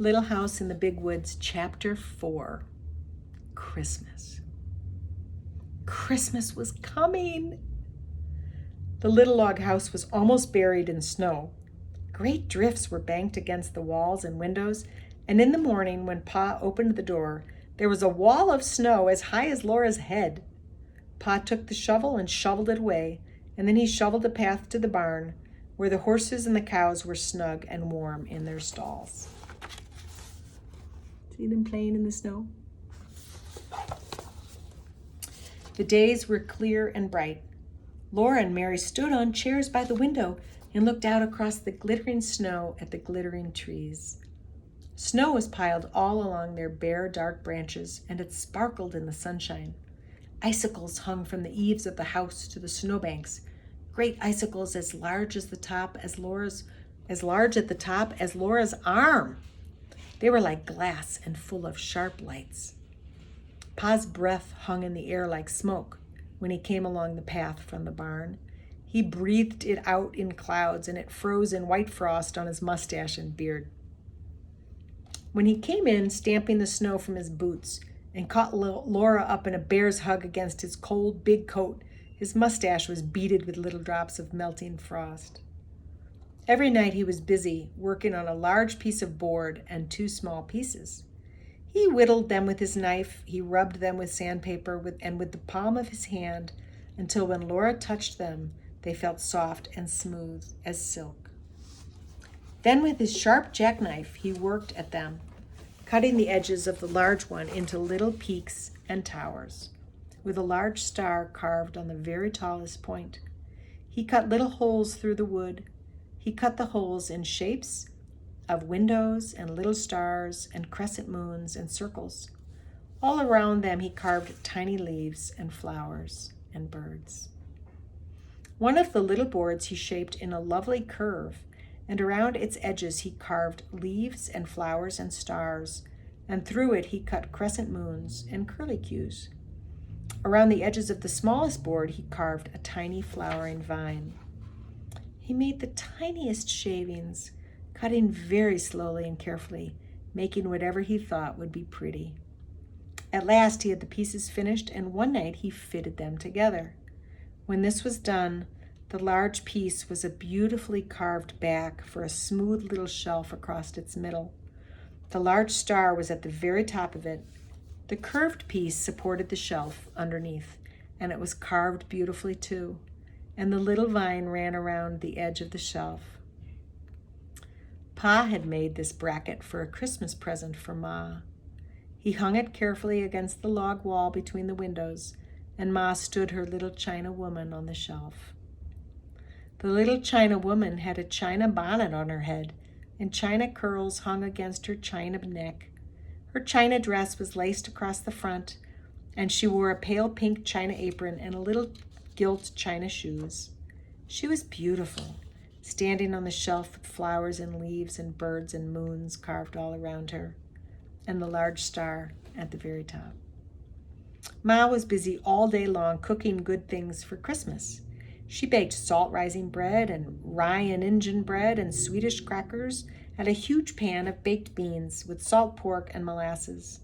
Little House in the Big Woods, Chapter 4, Christmas. Christmas was coming. The little log house was almost buried in snow. Great drifts were banked against the walls and windows, and in the morning when Pa opened the door, there was a wall of snow as high as Laura's head. Pa took the shovel and shoveled it away, and then he shoveled a path to the barn, where the horses and the cows were snug and warm in their stalls. See them playing in the snow? The days were clear and bright. Laura and Mary stood on chairs by the window and looked out across the glittering snow at the glittering trees. Snow was piled all along their bare, dark branches, and it sparkled in the sunshine. Icicles hung from the eaves of the house to the snowbanks, great icicles as large at the top as Laura's arm. They were like glass and full of sharp lights. Pa's breath hung in the air like smoke when he came along the path from the barn. He breathed it out in clouds, and it froze in white frost on his mustache and beard. When he came in, stamping the snow from his boots, and caught Laura up in a bear's hug against his cold, big coat, his mustache was beaded with little drops of melting frost. Every night he was busy working on a large piece of board and two small pieces. He whittled them with his knife, he rubbed them with sandpaper and with the palm of his hand, until when Laura touched them, they felt soft and smooth as silk. Then with his sharp jackknife, he worked at them, cutting the edges of the large one into little peaks and towers, with a large star carved on the very tallest point. He cut little holes through the wood. He cut the holes in shapes of windows and little stars and crescent moons and circles. All around them he carved tiny leaves and flowers and birds. One of the little boards he shaped in a lovely curve, and around its edges he carved leaves and flowers and stars, and through it he cut crescent moons and curlicues. Around the edges of the smallest board he carved a tiny flowering vine. He made the tiniest shavings, cutting very slowly and carefully, making whatever he thought would be pretty. At last he had the pieces finished, and one night he fitted them together. When this was done, the large piece was a beautifully carved back for a smooth little shelf across its middle. The large star was at the very top of it. The curved piece supported the shelf underneath, and it was carved beautifully too, and the little vine ran around the edge of the shelf. Pa had made this bracket for a Christmas present for Ma. He hung it carefully against the log wall between the windows, and Ma stood her little china woman on the shelf. The little china woman had a china bonnet on her head, and china curls hung against her china neck. Her china dress was laced across the front, and she wore a pale pink china apron and a little gilt china shoes. She was beautiful, standing on the shelf with flowers and leaves and birds and moons carved all around her, and the large star at the very top. Ma was busy all day long cooking good things for Christmas. She baked salt-rising bread and rye and Injun bread and Swedish crackers and a huge pan of baked beans with salt pork and molasses.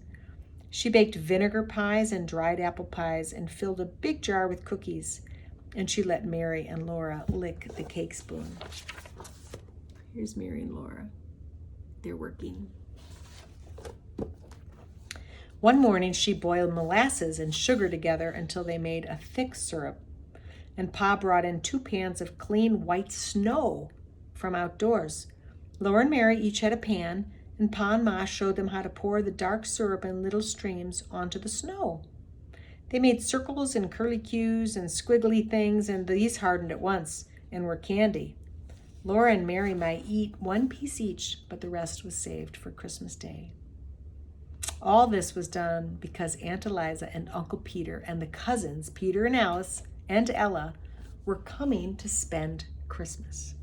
She baked vinegar pies and dried apple pies and filled a big jar with cookies, and she let Mary and Laura lick the cake spoon. Here's Mary and Laura. They're working. One morning she boiled molasses and sugar together until they made a thick syrup, and Pa brought in 2 pans of clean white snow from outdoors. Laura and Mary each had a pan, and Pa and Ma showed them how to pour the dark syrup in little streams onto the snow. They made circles and curlicues and squiggly things, and these hardened at once and were candy. Laura and Mary might eat 1 piece each, but the rest was saved for Christmas Day. All this was done because Aunt Eliza and Uncle Peter and the cousins, Peter and Alice and Ella, were coming to spend Christmas.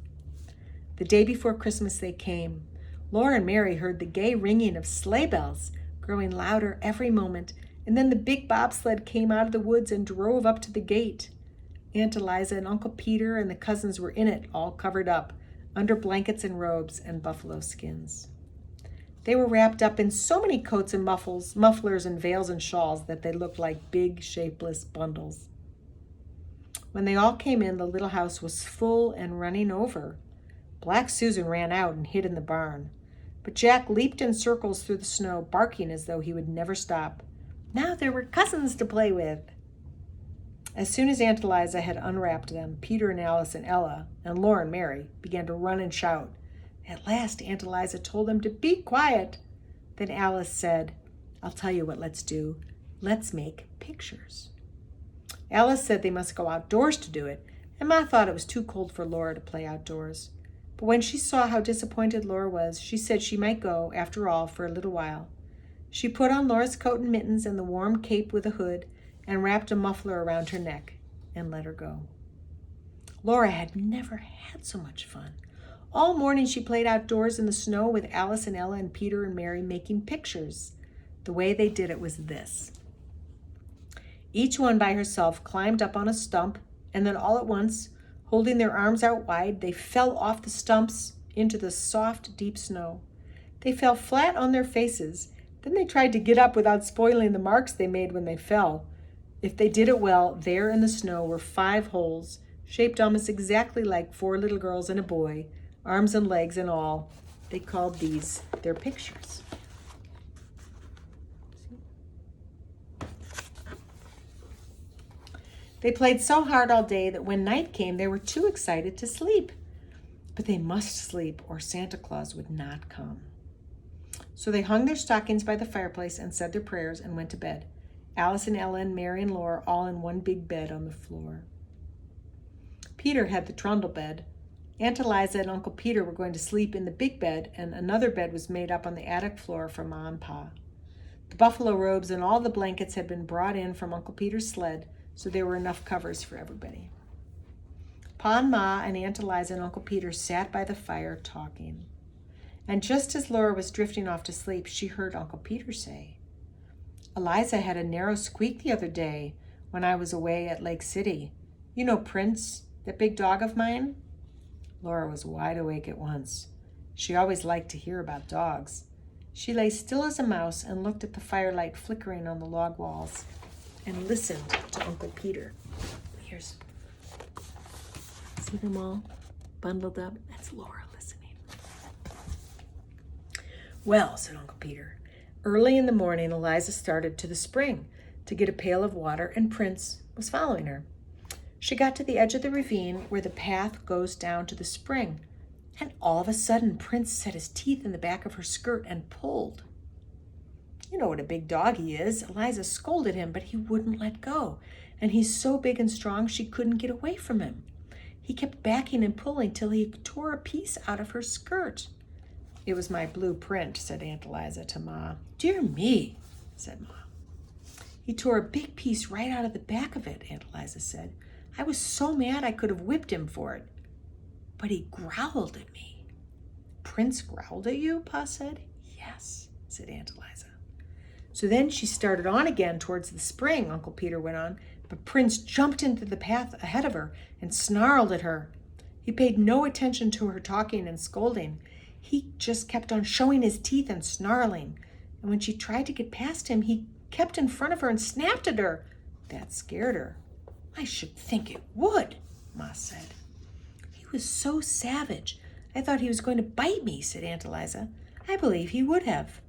The day before Christmas they came. Laura and Mary heard the gay ringing of sleigh bells growing louder every moment, and then the big bobsled came out of the woods and drove up to the gate. Aunt Eliza and Uncle Peter and the cousins were in it, all covered up, under blankets and robes and buffalo skins. They were wrapped up in so many coats and mufflers and veils and shawls that they looked like big, shapeless bundles. When they all came in, the little house was full and running over. Black Susan ran out and hid in the barn. But Jack leaped in circles through the snow, barking as though he would never stop. Now there were cousins to play with. As soon as Aunt Eliza had unwrapped them, Peter and Alice and Ella and Laura and Mary began to run and shout. At last Aunt Eliza told them to be quiet. Then Alice said, I'll tell you what let's do. Let's make pictures. Alice said they must go outdoors to do it, and Ma thought it was too cold for Laura to play outdoors. But when she saw how disappointed Laura was, she said she might go, after all, for a little while. She put on Laura's coat and mittens and the warm cape with a hood and wrapped a muffler around her neck and let her go. Laura had never had so much fun. All morning she played outdoors in the snow with Alice and Ella and Peter and Mary making pictures. The way they did it was this. Each one by herself climbed up on a stump, and then all at once, holding their arms out wide, they fell off the stumps into the soft, deep snow. They fell flat on their faces. Then they tried to get up without spoiling the marks they made when they fell. If they did it well, there in the snow were 5 holes, shaped almost exactly like 4 little girls and a boy, arms and legs and all. They called these their pictures. They played so hard all day that when night came, they were too excited to sleep. But they must sleep or Santa Claus would not come. So they hung their stockings by the fireplace and said their prayers and went to bed. Alice and Ella and Mary and Laura all in one big bed on the floor. Peter had the trundle bed. Aunt Eliza and Uncle Peter were going to sleep in the big bed, and another bed was made up on the attic floor for Ma and Pa. The buffalo robes and all the blankets had been brought in from Uncle Peter's sled, so there were enough covers for everybody. Pa and Ma and Aunt Eliza and Uncle Peter sat by the fire talking. And just as Laura was drifting off to sleep, she heard Uncle Peter say, Eliza had a narrow squeak the other day when I was away at Lake City. You know Prince, that big dog of mine? Laura was wide awake at once. She always liked to hear about dogs. She lay still as a mouse and looked at the firelight flickering on the log walls and listened to Uncle Peter. See them all bundled up? That's Laura listening. Well, said Uncle Peter, early in the morning Eliza started to the spring to get a pail of water, and Prince was following her. She got to the edge of the ravine where the path goes down to the spring, and all of a sudden Prince set his teeth in the back of her skirt and pulled. You know what a big dog he is. Eliza scolded him, but he wouldn't let go, and he's so big and strong she couldn't get away from him. He kept backing and pulling till he tore a piece out of her skirt. It was my blueprint, said Aunt Eliza to Ma. Dear me, said Ma. He tore a big piece right out of the back of it, Aunt Eliza said. I was so mad I could have whipped him for it. But he growled at me. Prince growled at you, Pa said. Yes, said Aunt Eliza. So then she started on again towards the spring, Uncle Peter went on, but Prince jumped into the path ahead of her and snarled at her. He paid no attention to her talking and scolding. He just kept on showing his teeth and snarling. And when she tried to get past him, he kept in front of her and snapped at her. That scared her. I should think it would, Ma said. He was so savage. I thought he was going to bite me, said Aunt Eliza. I believe he would have.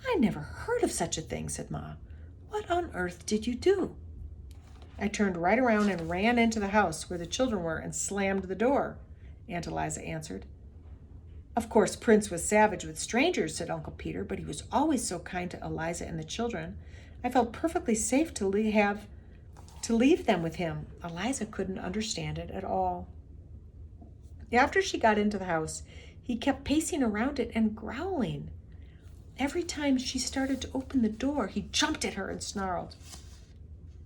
I never heard of such a thing, said Ma. What on earth did you do? I turned right around and ran into the house where the children were and slammed the door, Aunt Eliza answered. Of course, Prince was savage with strangers, said Uncle Peter, but he was always so kind to Eliza and the children. I felt perfectly safe to leave them with him. Eliza couldn't understand it at all. After she got into the house, he kept pacing around it and growling. Every time she started to open the door, he jumped at her and snarled.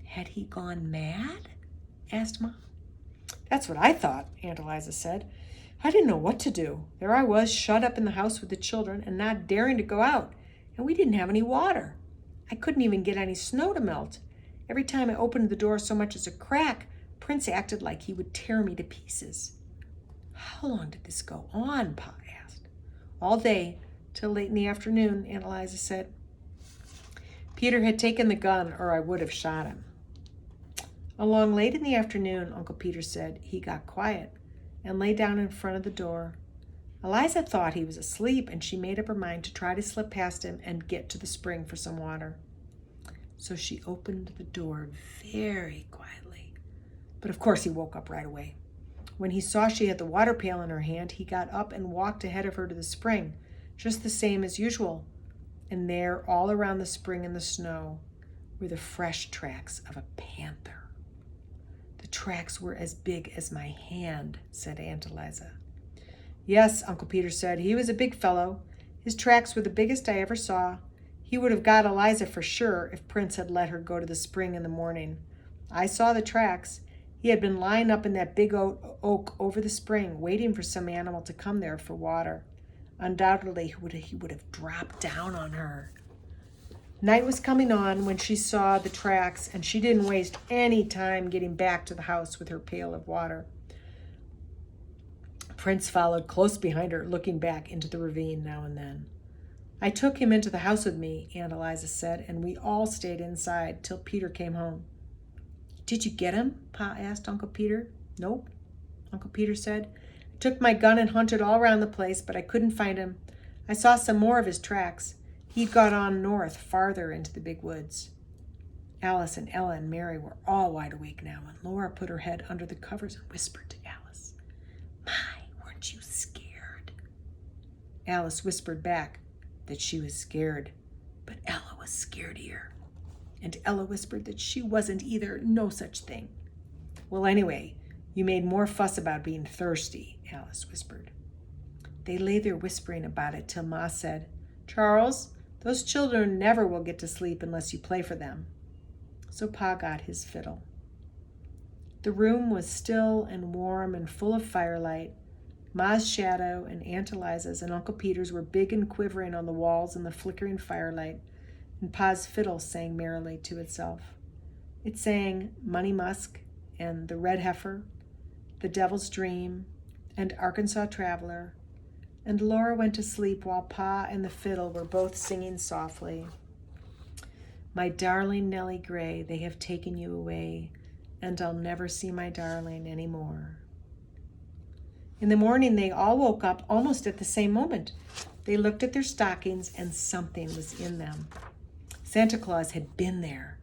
Had he gone mad? Asked Ma. That's what I thought, Aunt Eliza said. I didn't know what to do. There I was, shut up in the house with the children and not daring to go out, and we didn't have any water. I couldn't even get any snow to melt. Every time I opened the door so much as a crack, Prince acted like he would tear me to pieces. How long did this go on? Pa asked. All day, till late in the afternoon, Aunt Eliza said. Peter had taken the gun, or I would have shot him. Along late in the afternoon, Uncle Peter said, he got quiet and lay down in front of the door. Eliza thought he was asleep, and she made up her mind to try to slip past him and get to the spring for some water. So she opened the door very quietly. But of course he woke up right away. When he saw she had the water pail in her hand, he got up and walked ahead of her to the spring, just the same as usual. And there, all around the spring in the snow, were the fresh tracks of a panther. The tracks were as big as my hand, said Aunt Eliza. Yes, Uncle Peter said, he was a big fellow. His tracks were the biggest I ever saw. He would have got Eliza for sure if Prince had let her go to the spring in the morning. I saw the tracks. He had been lying up in that big oak over the spring, waiting for some animal to come there for water. Undoubtedly, he would have dropped down on her. Night was coming on when she saw the tracks, and she didn't waste any time getting back to the house with her pail of water. Prince followed close behind her, looking back into the ravine now and then. I took him into the house with me, Aunt Eliza said, and we all stayed inside till Peter came home. Did you get him? Pa asked Uncle Peter. Nope, Uncle Peter said. I took my gun and hunted all around the place, but I couldn't find him. I saw some more of his tracks. He'd gone on north, farther into the big woods. Alice and Ella and Mary were all wide awake now, and Laura put her head under the covers and whispered to Alice, My, weren't you scared? Alice whispered back that she was scared, but Ella was scaredier. And Ella whispered that she wasn't either, no such thing. Well, anyway, you made more fuss about being thirsty, Alice whispered. They lay there whispering about it till Ma said, Charles, those children never will get to sleep unless you play for them. So Pa got his fiddle. The room was still and warm and full of firelight. Ma's shadow and Aunt Eliza's and Uncle Peter's were big and quivering on the walls in the flickering firelight, and Pa's fiddle sang merrily to itself. It sang Money Musk and The Red Heifer, The Devil's Dream, and Arkansas Traveler, and Laura went to sleep while Pa and the fiddle were both singing softly. My darling Nellie Gray, they have taken you away, and I'll never see my darling any more. In the morning, they all woke up almost at the same moment. They looked at their stockings, and something was in them. Santa Claus had been there.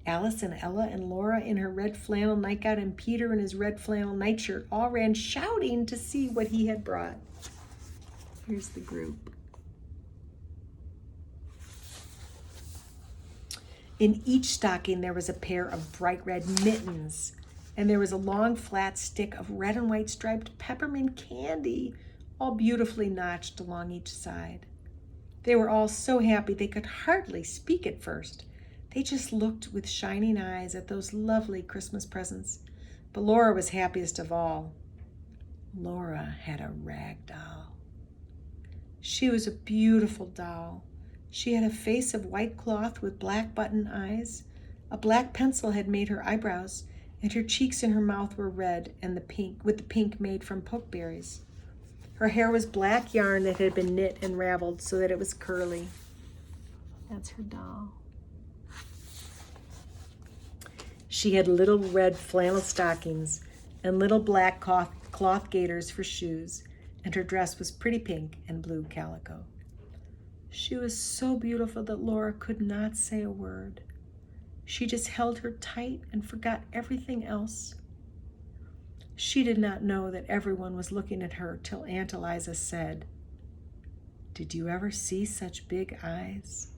Alice and Ella and Laura in her red flannel nightgown and Peter in his red flannel nightshirt all ran shouting to see what he had brought. Here's the group. In each stocking there was a pair of bright red mittens, and there was a long flat stick of red and white striped peppermint candy, all beautifully notched along each side. They were all so happy they could hardly speak at first. They just looked with shining eyes at those lovely Christmas presents. But Laura was happiest of all. Laura had a rag doll. She was a beautiful doll. She had a face of white cloth with black button eyes. A black pencil had made her eyebrows, and her cheeks and her mouth were red and with the pink made from pokeberries. Her hair was black yarn that had been knit and raveled so that it was curly. That's her doll. She had little red flannel stockings and little black cloth gaiters for shoes, and her dress was pretty pink and blue calico. She was so beautiful that Laura could not say a word. She just held her tight and forgot everything else. She did not know that everyone was looking at her till Aunt Eliza said, "Did you ever see such big eyes?"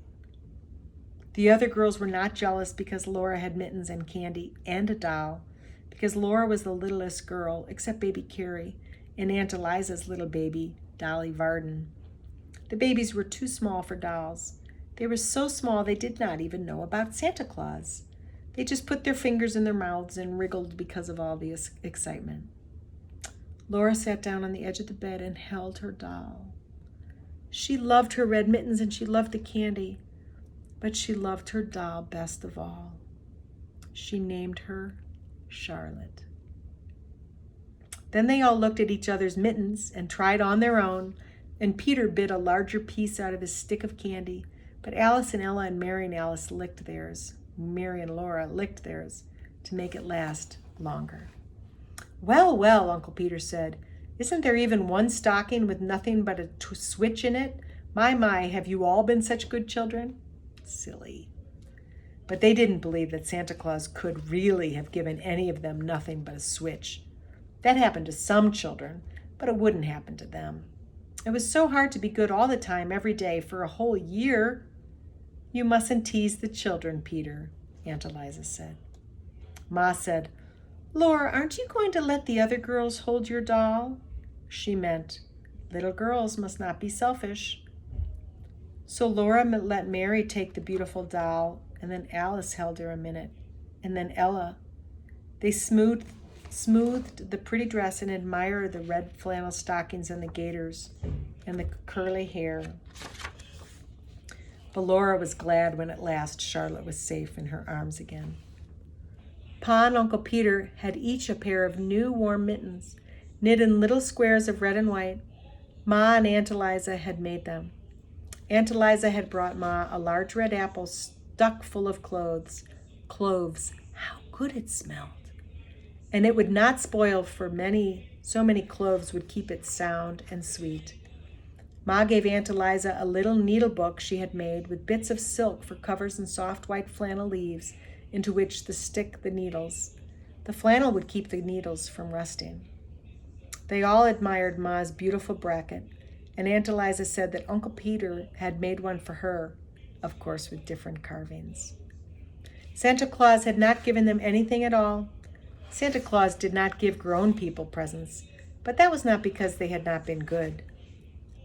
The other girls were not jealous because Laura had mittens and candy and a doll, because Laura was the littlest girl, except baby Carrie, and Aunt Eliza's little baby, Dolly Varden. The babies were too small for dolls. They were so small they did not even know about Santa Claus. They just put their fingers in their mouths and wriggled because of all the excitement. Laura sat down on the edge of the bed and held her doll. She loved her red mittens and she loved the candy, but she loved her doll best of all. She named her Charlotte. Then they all looked at each other's mittens and tried on their own. and Peter bit a larger piece out of his stick of candy, but Alice and Ella and Mary and Alice licked theirs. Mary and Laura licked theirs to make it last longer. Well, well, Uncle Peter said, isn't there even one stocking with nothing but a switch in it? My, have you all been such good children? Silly. But they didn't believe that Santa Claus could really have given any of them nothing but a switch. That happened to some children, but it wouldn't happen to them. It was so hard to be good all the time, every day, for a whole year. You mustn't tease the children, Peter, Aunt Eliza said. Ma said, Laura, aren't you going to let the other girls hold your doll? She meant, little girls must not be selfish. So Laura let Mary take the beautiful doll, and then Alice held her a minute, and then Ella. They smoothed the pretty dress and admired the red flannel stockings and the gaiters and the curly hair. But Laura was glad when at last Charlotte was safe in her arms again. Pa and Uncle Peter had each a pair of new warm mittens, knit in little squares of red and white. Ma and Aunt Eliza had made them. Aunt Eliza had brought Ma a large red apple stuck full of cloves. How good it smelled. And it would not spoil, for so many cloves would keep it sound and sweet. Ma gave Aunt Eliza a little needle book she had made with bits of silk for covers and soft white flannel leaves into which to stick the needles. The flannel would keep the needles from rusting. They all admired Ma's beautiful bracket, and Aunt Eliza said that Uncle Peter had made one for her, of course with different carvings. Santa Claus had not given them anything at all. Santa Claus did not give grown people presents, but that was not because they had not been good.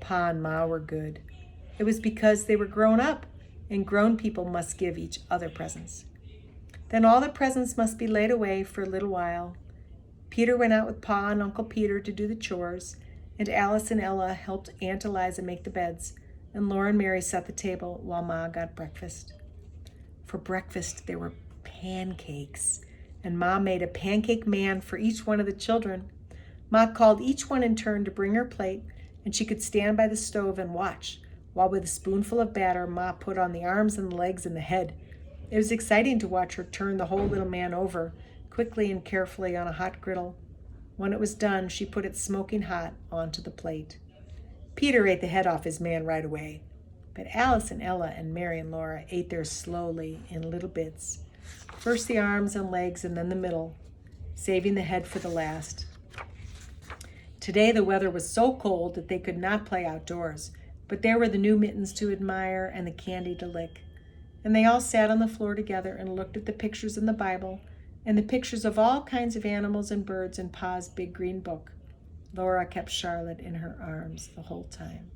Pa and Ma were good. It was because they were grown up, and grown people must give each other presents. Then all the presents must be laid away for a little while. Peter went out with Pa and Uncle Peter to do the chores, and Alice and Ella helped Aunt Eliza make the beds, and Laura and Mary set the table while Ma got breakfast. For breakfast there were pancakes, and Ma made a pancake man for each one of the children. Ma called each one in turn to bring her plate, and she could stand by the stove and watch, while with a spoonful of batter Ma put on the arms and the legs and the head. It was exciting to watch her turn the whole little man over, quickly and carefully on a hot griddle. When it was done, she put it smoking hot onto the plate. Peter ate the head off his man right away, but Alice and Ella and Mary and Laura ate theirs slowly in little bits. First the arms and legs and then the middle, saving the head for the last. Today the weather was so cold that they could not play outdoors, but there were the new mittens to admire and the candy to lick. And they all sat on the floor together and looked at the pictures in the Bible and the pictures of all kinds of animals and birds in Pa's big green book. Laura kept Charlotte in her arms the whole time.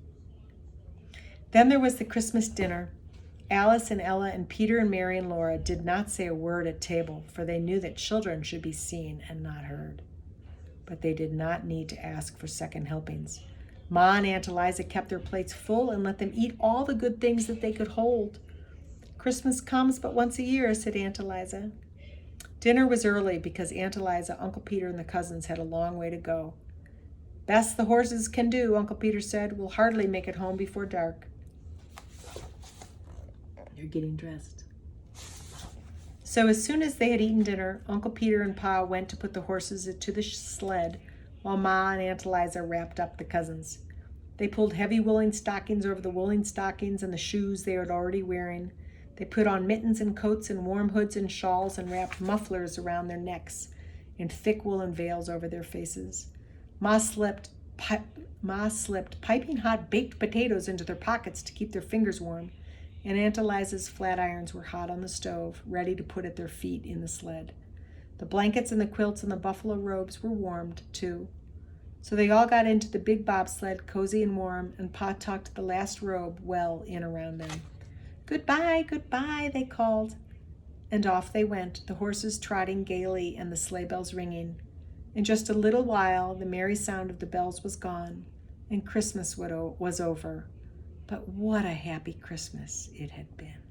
Then there was the Christmas dinner. Alice and Ella and Peter and Mary and Laura did not say a word at table, for they knew that children should be seen and not heard. But they did not need to ask for second helpings. Ma and Aunt Eliza kept their plates full and let them eat all the good things that they could hold. Christmas comes but once a year, said Aunt Eliza. Dinner was early because Aunt Eliza, Uncle Peter, and the cousins had a long way to go. Best the horses can do, Uncle Peter said. We'll hardly make it home before dark. You're getting dressed. So as soon as they had eaten dinner, Uncle Peter and Pa went to put the horses to the sled while Ma and Aunt Eliza wrapped up the cousins. They pulled heavy woolen stockings over the woolen stockings and the shoes they were already wearing. They put on mittens and coats and warm hoods and shawls and wrapped mufflers around their necks and thick woolen veils over their faces. Ma slipped piping hot baked potatoes into their pockets to keep their fingers warm, and Aunt Eliza's flat irons were hot on the stove, ready to put at their feet in the sled. The blankets and the quilts and the buffalo robes were warmed, too. So they all got into the big bobsled, cozy and warm, and Pa tucked the last robe well in around them. Goodbye, goodbye, they called. And off they went, the horses trotting gaily and the sleigh bells ringing. In just a little while, the merry sound of the bells was gone, and Christmas was over. But what a happy Christmas it had been.